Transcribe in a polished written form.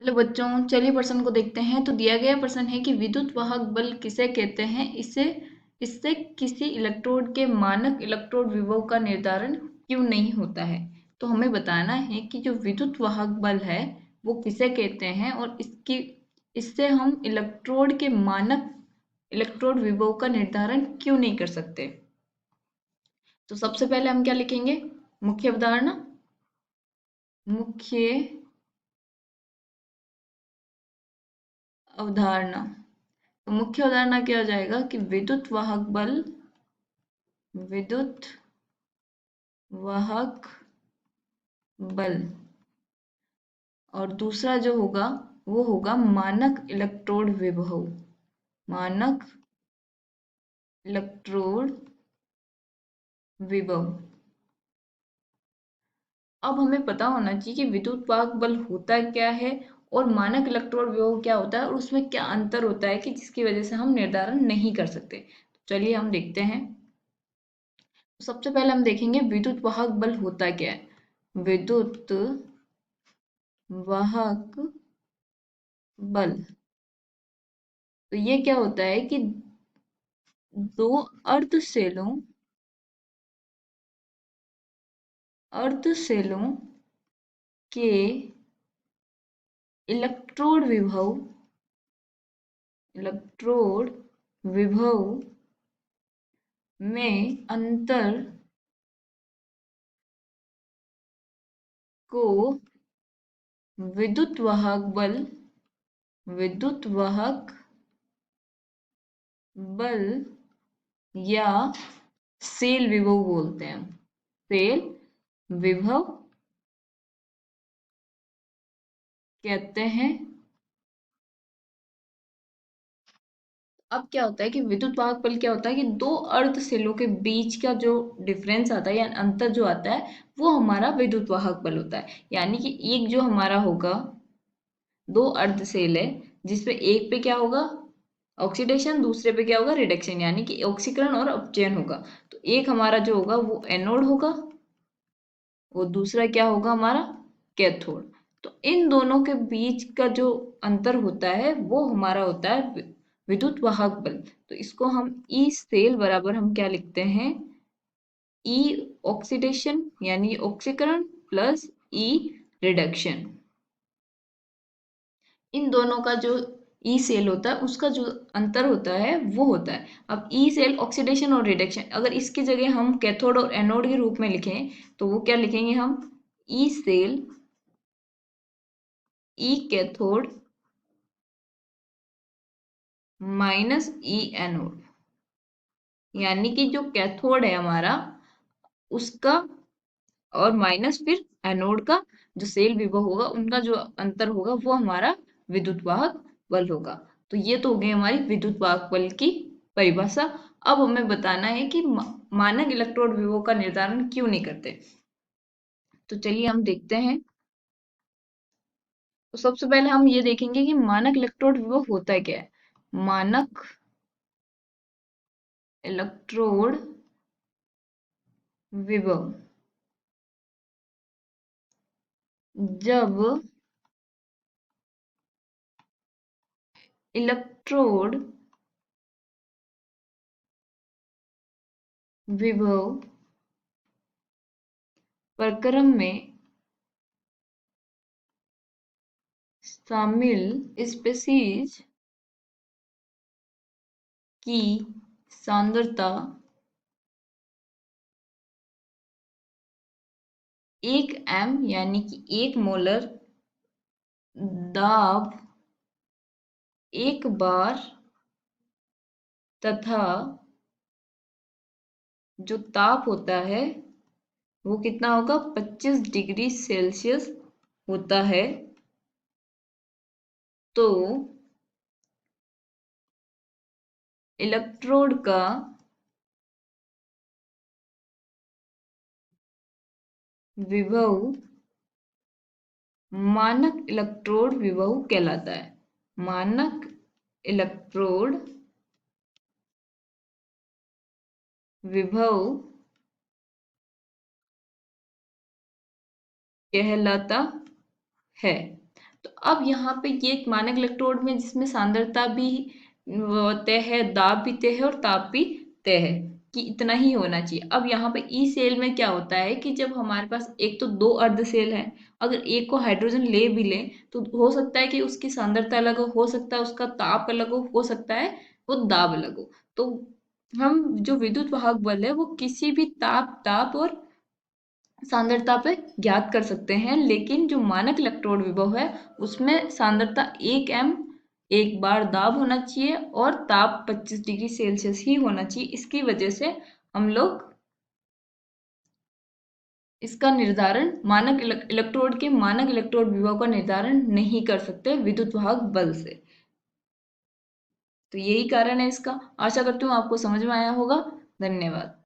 Hello बच्चों, चलिए प्रश्न को देखते हैं। तो दिया गया प्रश्न है कि विद्युत वाहक बल किसे कहते हैं। इससे इससे किसी इलेक्ट्रोड के मानक इलेक्ट्रोड विभव का निर्धारण क्यों नहीं होता है। तो हमें बताना है कि जो विद्युत वाहक बल है वो किसे कहते हैं और इससे हम इलेक्ट्रोड के मानक इलेक्ट्रोड विभव का निर्धारण क्यों नहीं कर सकते। तो सबसे पहले हम क्या लिखेंगे, मुख्य अवधारणा। मुख्य अवधारणा। तो मुख्य अवधारणा क्या हो जाएगा कि विद्युत वाहक बल, और दूसरा जो होगा वो होगा मानक इलेक्ट्रोड विभव। मानक इलेक्ट्रोड विभव। अब हमें पता होना चाहिए कि विद्युत वाहक बल होता क्या है और मानक इलेक्ट्रोड विभव क्या होता है और उसमें क्या अंतर होता है कि जिसकी वजह से हम निर्धारण नहीं कर सकते। तो चलिए हम देखते हैं। तो सबसे पहले हम देखेंगे विद्युत वाहक बल होता क्या है। विद्युत वाहक बल, तो ये क्या होता है कि दो अर्ध सेलों के इलेक्ट्रोड विभव में अंतर को विद्युत वाहक बल विद्युत वाहक बल या सेल विभव बोलते हैं। सेल विभव कहते हैं। अब क्या होता है कि विद्युत वाहक बल क्या होता है कि दो अर्ध सेलों के बीच का जो डिफरेंस आता है या अंतर जो आता है वो हमारा विद्युत वाहक बल होता है। यानी कि एक जो हमारा होगा, दो अर्ध सेल है जिसपे एक पे क्या होगा ऑक्सीडेशन, दूसरे पे क्या होगा रिडक्शन, यानी कि ऑक्सीकरण और अपचयन होगा। तो एक हमारा जो होगा वो एनोड होगा और दूसरा क्या होगा हमारा कैथोड। तो इन दोनों के बीच का जो अंतर होता है वो हमारा होता है विद्युत वाहक बल। तो इसको हम ई सेल बराबर हम क्या लिखते हैं, ई ऑक्सीडेशन यानी ऑक्सीकरण प्लस ई रिडक्शन। इन दोनों का जो ई सेल होता है उसका जो अंतर होता है वो होता है। अब ई सेल ऑक्सीडेशन और रिडक्शन, अगर इसकी जगह हम कैथोड और एनोड के रूप में लिखें तो वो क्या लिखेंगे हम, E cell E cathode minus E anode. यानी कि जो कैथोड है हमारा उसका और माइनस फिर एनोड का जो सेल विभव होगा उनका जो अंतर होगा वो हमारा विद्युत वाहक बल होगा। तो ये तो हो गई हमारी विद्युत वाहक बल की परिभाषा। अब हमें बताना है कि मानक इलेक्ट्रोड विभव का निर्धारण क्यों नहीं करते। तो चलिए हम देखते हैं। तो सबसे पहले हम ये देखेंगे कि मानक इलेक्ट्रोड विभव होता है क्या है। मानक इलेक्ट्रोड विभव जब इलेक्ट्रोड विभव प्रक्रम में शामिल स्पीशीज की सांद्रता 1 m यानी कि 1 मोलर दाब 1 बार तथा जो ताप होता है वो कितना होगा 25 डिग्री सेल्सियस होता है। तो इलेक्ट्रोड का विभव मानक इलेक्ट्रोड विभव कहलाता है। मानक इलेक्ट्रोड विभव कहलाता है। तो अब यहाँ पे ये एक मानक इलेक्ट्रोड में जिसमें सांद्रता भी तय है, दाब भी तय है और ताप भी तय है कि इतना ही होना चाहिए। अब यहाँ पे ई सेल में क्या होता है कि जब हमारे पास एक तो दो अर्ध सेल है, अगर एक को हाइड्रोजन ले भी ले तो हो सकता है कि उसकी सांद्रता अलग हो सकता है उसका ताप अलग हो सकता है वो दाब अलग हो। तो हम जो विद्युत वाहक बल है वो किसी भी ताप और सांद्रता पे ज्ञात कर सकते हैं, लेकिन जो मानक इलेक्ट्रोड विभव है उसमें सांद्रता 1 m, एक बार दाब होना चाहिए और ताप 25 डिग्री सेल्सियस ही होना चाहिए। इसकी वजह से हम लोग इसका निर्धारण मानक इलेक्ट्रोड के मानक इलेक्ट्रोड विभव का निर्धारण नहीं कर सकते विद्युत वाहक बल से। तो यही कारण है इसका। आशा करती हूँ आपको समझ में आया होगा। धन्यवाद।